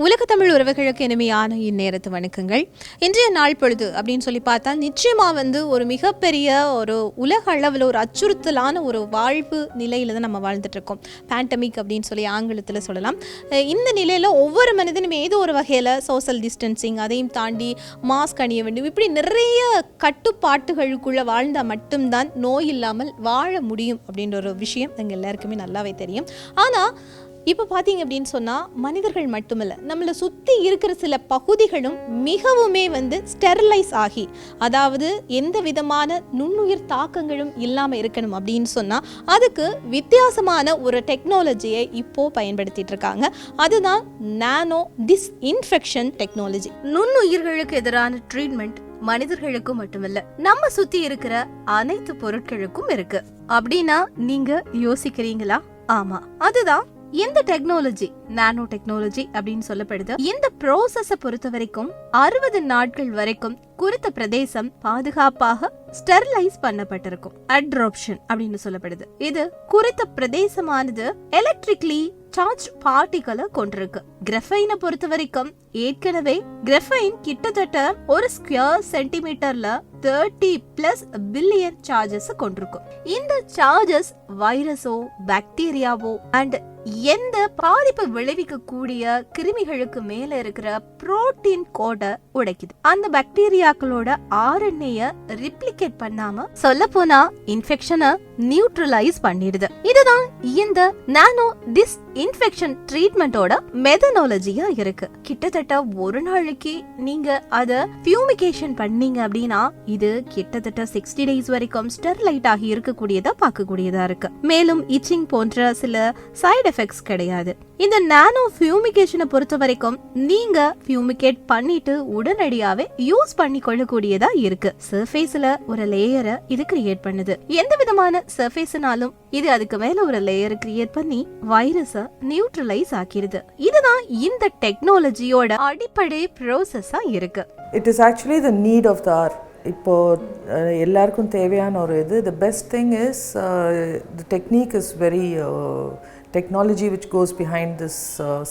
உலக தமிழ் உறவுகளுக்கு இனிமையான இந்நேரத்து வணக்கங்கள். இன்றைய நாள் பொழுது அப்படின்னு சொல்லி பார்த்தா நிச்சயமாக ஒரு மிகப்பெரிய ஒரு உலக அளவில் ஒரு அச்சுறுத்தலான ஒரு வாழ்வு நிலையில் தான் நம்ம வாழ்ந்துட்டுருக்கோம். பேண்டமிக் அப்படின்னு சொல்லி ஆங்கிலத்தில் சொல்லலாம். இந்த நிலையில் ஒவ்வொரு மனிதனும் ஏதோ ஒரு வகையில் சோஷியல் டிஸ்டன்சிங், அதையும் தாண்டி மாஸ்க் அணிய வேண்டும், இப்படி நிறைய கட்டுப்பாட்டுகளுக்குள்ளே வாழ்ந்தால் மட்டும்தான் நோய் இல்லாமல் வாழ முடியும் அப்படின்ற ஒரு விஷயம் எங்கள் எல்லாருக்குமே நல்லாவே தெரியும். ஆனால் இப்போ பார்த்தீங்க அப்படின்னு சொன்னால் மனிதர்கள் மட்டுமில்லை, நம்மளை சுற்றி இருக்கிற சில பகுதிகளும் மிகவுமே ஸ்டெரிலைஸ் ஆகி, அதாவது எந்த விதமான நுண்ணுயிர் தாக்கங்களும் இல்லாமல் இருக்கணும் அப்படின்னு சொன்னால் அதுக்கு வித்தியாசமான ஒரு டெக்னாலஜியை இப்போது பயன்படுத்திட்டு இருக்காங்க. அதுதான் நானோ டிஸ்இன்ஃபெக்ஷன் டெக்னாலஜி. நுண்ணுயிர்களுக்கு எதிரான ட்ரீட்மெண்ட் மனிதர்களுக்கும் மட்டுமில்ல, நம்ம சுற்றி இருக்கிற அனைத்து பொருட்களுக்கும் இருக்கு. அப்படின்னா நீங்க யோசிக்கிறீங்களா? ஆமா, அதுதான் இந்த டெக்னாலஜி, நானோ டெக்னாலஜி அப்படின்னு சொல்லப்படுது. இந்த ப்ரோசஸை பொறுத்த வரைக்கும் 60 நாட்கள் வரைக்கும் குறித்த பிரதேசம் பாதுகாப்பாக ஸ்டெரிலைஸ் பண்ணப்பட்டிருக்கும். அட்ராப்ஷன் அப்படின்னு சொல்லப்படுது. இது குறித்த பிரதேசமானது எலக்ட்ரிக்லி சார்ஜ் பார்ட்டிகளை கொண்டிருக்கு. கிராஃபைனை பொறுத்த வரைக்கும் ஏற்கனவே கிராஃபைன் கிட்டத்தட்ட ஒரு ஸ்கொயர் சென்டிமீட்டர்ல 30+ பில்லியன் சார்ஜஸ் கொண்டிருக்கும். இந்த சார்ஜஸ் வைரஸோ பாக்டீரியாவோ அண்ட் எந்த பாதிப்பு விளைவிக்க கூடிய கிருமிகளுக்கு மேல இருக்கிற புரோட்டீன் கோடை உடைக்குது. அந்த பாக்டீரியாக்களோட RNA ரிப்ளிகேட் பண்ணாம, சொல்ல போனா இன்ஃபெக்ஷனை நியூட்ரலைஸ் பண்ணிடுது. இதுதான் இந்த நானோ டிஸ்இன்ஃபெக்ஷன் ட்ரீட்மெண்டோட மெத்தடாலஜியா இருக்கு. கிட்டத்தட்ட ஒரு நாளைக்கு நீங்க அத ஃபியூமிகேஷன் பண்ணீங்க அப்படின்னா இது கிட்டத்தட்ட 60 டேஸ் வரைக்கும் ஸ்டெர்லைட் ஆகி இருக்கக்கூடியதா பார்க்கக்கூடியதா இருக்கு. மேலும் இச்சிங் போன்ற சில சைடு எஃபெக்ட்ஸ் கிடையாது. இந்த நானோ ஃபியூமிகேஷனை பொறுத்த வரைக்கும் நீங்க ஃபியூமிகேட் பண்ணிட்டு உடனடியாவே யூஸ் பண்ணி கொள்ளக்கூடியதா இருக்கு. சர்ஃபேஸ்ல ஒரு லேயரை இது கிரியேட் பண்ணுது. எந்த விதமான சர்ஃபேஸ்னாலும் இது அதுக்கு மேல ஒரு லேயர் கிரியேட் பண்ணி வைரஸை நியூட்ரலைஸ் ஆக்கிடுது. இதுதான் இந்த டெக்னாலஜியோட அடிப்படை ப்ரோசஸா இருக்கு. It is actually the need of the hour. இப்போ எல்லாருக்கும் தேவையான ஒரு இது. The best thing is the technique is very technology which goes behind this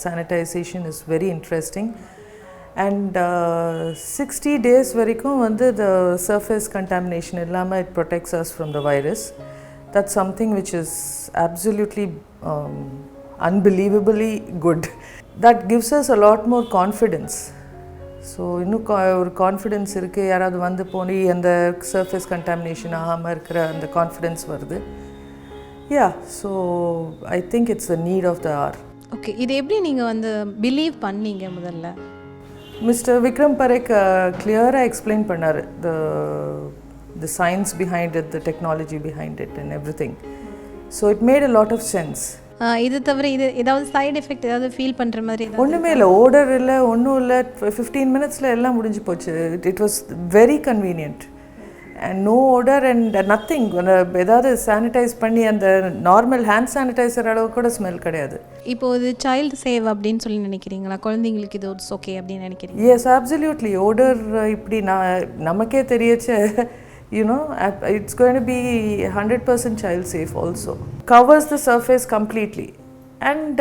sanitization is very interesting, and 60 days varaikkum the surface contamination illama it protects us from the virus. That's something which is absolutely unbelievably good. That gives us a lot more confidence. So இன்னும் ஒரு confidence இருக்குது. யாராவது வந்து போய் அந்த surface contamination ஆகாமல் இருக்கிற அந்த கான்ஃபிடென்ஸ் வருது. Yeah, so I think it's the need of the hour. Okay, இது எப்படி நீங்க பிலீவ் பண்ணீங்க முதல்ல? மிஸ்டர் விக்ரம் பரேக் clear-ஆ explain பண்ணாரு the science behind it, the technology behind it and everything. So it made a lot of sense. இது தவிர இது ஏதாவது சைடு எஃபெக்ட் ஏதாவது ஃபீல் பண்ணுற மாதிரி? ஒன்றுமே இல்லை, ஓடர் இல்லை, ஒன்றும் இல்லை. 15 minutes எல்லாம் முடிஞ்சு போச்சு. It was very convenient. And no odor and nothing. ஏதாவது சானிடைஸ் பண்ணி அந்த நார்மல் ஹேண்ட் சானிடைசர் அளவு கூட ஸ்மெல் கிடையாது. இப்போ இது சைல்டு சேவ் அப்படின்னு சொல்லி நினைக்கிறீங்களா? குழந்தைங்களுக்கு இது ஓகே அப்படின்னு நினைக்கிறீங்க? S, absolutely. ஓடர் இப்படி நமக்கே தெரியச்சு, it's going to be 100% child safe also. Covers the surface completely. And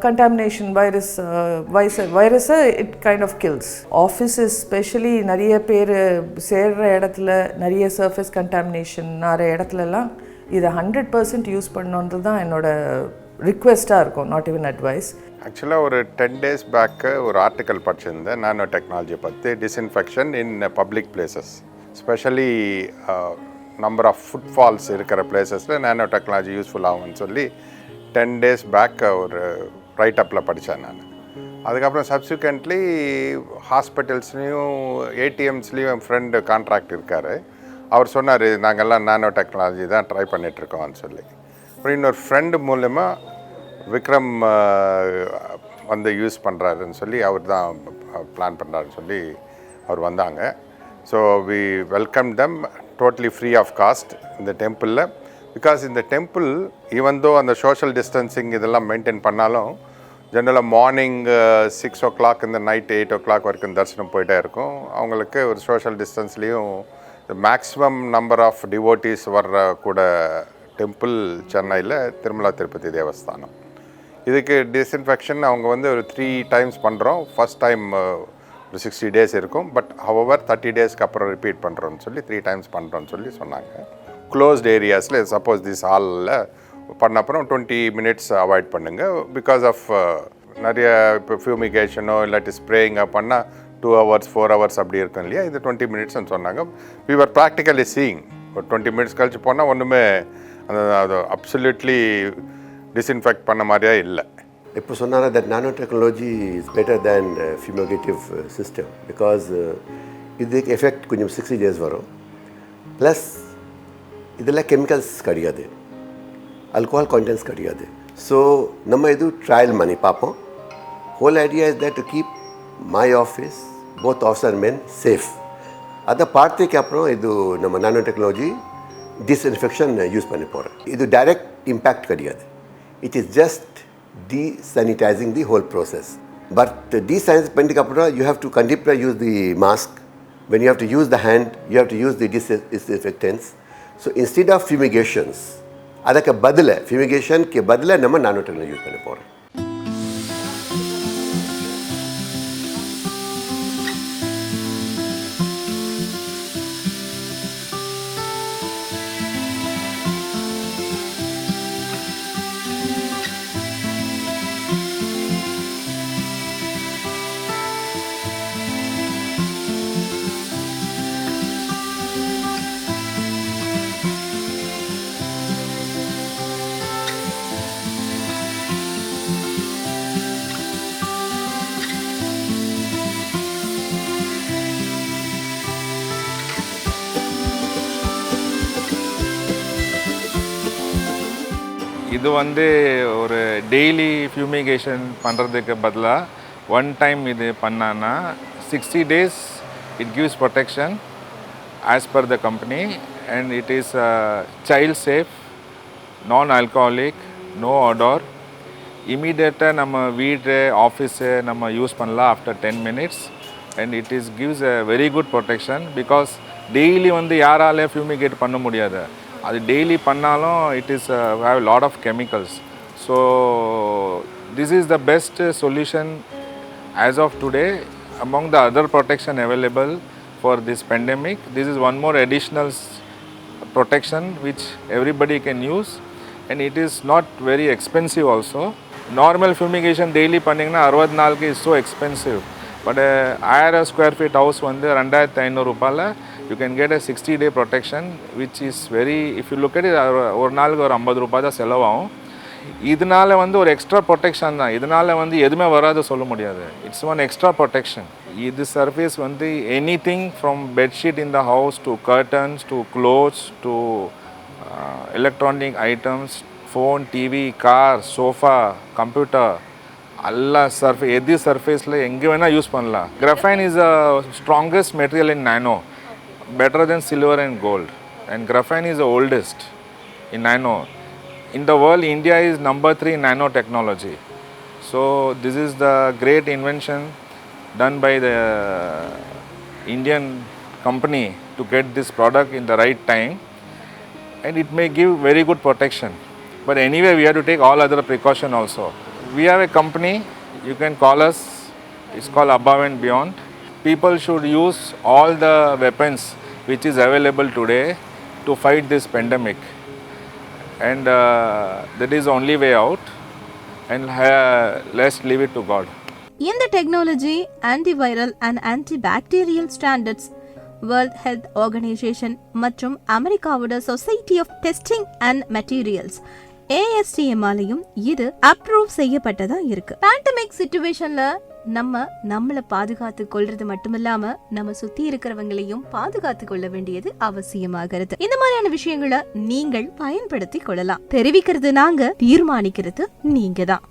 contamination, virus it kind of kills. Offices especially நிறைய பேர் சேர்ற இடத்துல நிறைய சர்ஃபேஸ் கண்டாமினேஷன் ஆகிற இடத்துலலாம் இதை 100% யூஸ் பண்ணணுன்றது தான் என்னோட ரிக்வெஸ்ட்டாக இருக்கும், நாட் ஈவன் அட்வைஸ். ஆக்சுவலாக ஒரு 10 days பேக்கு ஒரு ஆர்டிக்கல் படிச்சிருந்தேன் நானோ டெக்னாலஜியை பற்றி. Disinfection in public places, specially number of footfalls இருக்கிற பிளேசஸில் நானோ டெக்னாலஜி யூஸ்ஃபுல் ஆகும்னு சொல்லி 10 days பேக் ஒரு ரைட்டப்பில் படித்தேன் நான். அதுக்கப்புறம் சப்சிக்வெண்ட்லி ஹாஸ்பிட்டல்ஸ்லேயும் ஏடிஎம்ஸ்லேயும் என் ஃப்ரெண்டு கான்ட்ராக்ட் இருக்கார். அவர் சொன்னார் நாங்கள்லாம் நானோ டெக்னாலஜி தான் ட்ரை பண்ணிகிட்ருக்கோம்னு சொல்லி. அப்புறம் இன்னொரு ஃப்ரெண்டு மூலமாக விக்ரம் யூஸ் பண்ணுறாருன்னு சொல்லி அவர் தான் பிளான் பண்ணுறாருன்னு சொல்லி அவர் வந்தாங்க. So we welcome them totally free of cost இந்த டெம்பிளில். பிகாஸ் இந்த டெம்பிள் ஈவன் தோ அந்த சோஷியல் டிஸ்டன்சிங் இதெல்லாம் மெயின்டைன் பண்ணாலும் ஜென்ரலாக மார்னிங் 6 o'clock இந்த நைட் 8 o'clock வரைக்கும் தரிசனம் போயிட்டே இருக்கும். அவங்களுக்கு ஒரு சோஷியல் டிஸ்டன்ஸ்லேயும் மேக்ஸிமம் நம்பர் ஆஃப் டிவோட்டீஸ் வர்ற கூட டெம்பிள் சென்னையில் திருமலா திருப்பதி தேவஸ்தானம். இதுக்கு டிஸ்இன்ஃபெக்ஷன் அவங்க வந்து ஒரு 3 times பண்ணுறோம். ஃபர்ஸ்ட் டைம் ஒரு 60 days இருக்கும். பட் ஹவவர் 30 daysக்கு அப்புறம் ரிப்பீட் பண்ணுறோன்னு சொல்லி 3 times பண்ணுறோன்னு சொல்லி சொன்னாங்க. க்ளோஸ்ட் ஏரியாஸில் சப்போஸ் திஸ் ஹாலில் பண்ண அப்புறம் 20 minutes அவாய்ட் பண்ணுங்கள். பிகாஸ் ஆஃப் நிறைய இப்போ ஃபியூமிகேஷனோ இல்லாட்டி ஸ்ப்ரேயிங்கோ பண்ணால் 2 hours 4 hours அப்படி இருக்கும் இல்லையா, இது 20 minutesன்னு சொன்னாங்க. வி ஆர் ப்ராக்டிக்கலி சீயிங் ஒரு 20 minutes கழிச்சு போனால் ஒன்றுமே அது அப்சல்யூட்லி டிஸ்இன்ஃபெக்ட் பண்ண மாதிரியே இல்லை. இப்போ சொன்னாங்க that nanotechnology is better than fumigative system because இதுக்கு எஃபெக்ட் கொஞ்சம் 60 days வரும். ப்ளஸ் இதில் கெமிக்கல்ஸ் கிடையாது, ஆல்கோஹால் கான்டென்ட்ஸ் கிடையாது. ஸோ நம்ம இது ட்ரையல் பண்ணி பார்ப்போம். Whole idea is that to keep my office both officer men safe. அதை பார்த்ததுக்கு அப்புறம் இது நம்ம நானோ டெக்னாலஜி டிஸ்இன்ஃபெக்ஷன் யூஸ் பண்ணி போகிறோம். இது டைரக்ட் இம்பேக்ட் கிடையாது. It is just desanitizing the whole process. But desanitize பண்ணிட்டு அப்புறம் you have to continue use the mask. When you have to use the hand, you have to use the disinfectants. So instead of fumigations, அதுக்கு பதில் fumigation-க்கு பதில் நம்ம nano technology use பண்ண போகிறோம். இது வந்து ஒரு டெய்லி ஃபியூமிகேஷன் பண்ணுறதுக்கு பதிலாக ஒன் டைம் இது பண்ணான்னா 60 days it gives protection as per the company and it is child safe, non-alcoholic, no odor. இமீடியட்டாக நம்ம வீடு ஆஃபீஸு நம்ம யூஸ் பண்ணலாம் after 10 minutes and it is gives a very good protection because daily வந்து யாராலே fumigate பண்ண முடியாது. அது டெய்லி பண்ணாலும் it is have lot of chemicals. So this is the best solution as of today among the other protection available for this pandemic. This is one more additional protection which everybody can use and it is not very expensive also. Normal fumigation daily பண்ணிங்கன்னா 60 நாளுக்கு is so expensive. But 1000 square feet house வந்து 2500 ரூபாயில் you can get a 60-day protection which is very, if you look at it, ஒரு நாளுக்கு ஒரு 50 ரூபாய் தான் செலவாகும். இதனால வந்து ஒரு எக்ஸ்ட்ரா ப்ரொடெக்ஷன் தான். இதனால வந்து எதுவுமே வராது சொல்ல முடியாது. It's one extra protection. இது சர்ஃபேஸ் வந்து any thing from bedsheet in the house to curtains to clothes to electronic items, phone, TV, car, sofa, computer, எல்லா எது சர்ஃபேஸில் எங்கே வேணால் யூஸ் பண்ணலாம். Graphene is the strongest material in nano, better than silver and gold, and graphene is the oldest in nano. In the world, India is number 3 in nanotechnology. So this is the great invention done by the Indian company to get this product in the right time, and it may give very good protection. But anyway, we have to take all other precaution also. We have a company, you can call us, it's called Above and Beyond. People should use all the weapons which is available today to fight this pandemic, and that is the only way out, and let's leave it to God. இந்த technology antiviral and antibacterial standards, world health organisation மற்றும் அமெரிக்காவோட society of testing and materials ASTM-ஆலையும் இது approve செய்யப்பட்டதா இருக்கு. Pandemic சிச்சுவேஷன்ல நம்மளை பாதுகாத்து கொள்றது மட்டுமில்லாம நம்ம சுத்தி இருக்கிறவங்களையும் பாதுகாத்து கொள்ள வேண்டியது அவசியமாகிறது. இந்த மாதிரியான விஷயங்களை நீங்கள் பயன்படுத்தி கொள்ளலாம். தெரிவிக்கிறது நாங்க, தீர்மானிக்கிறது நீங்க தான்.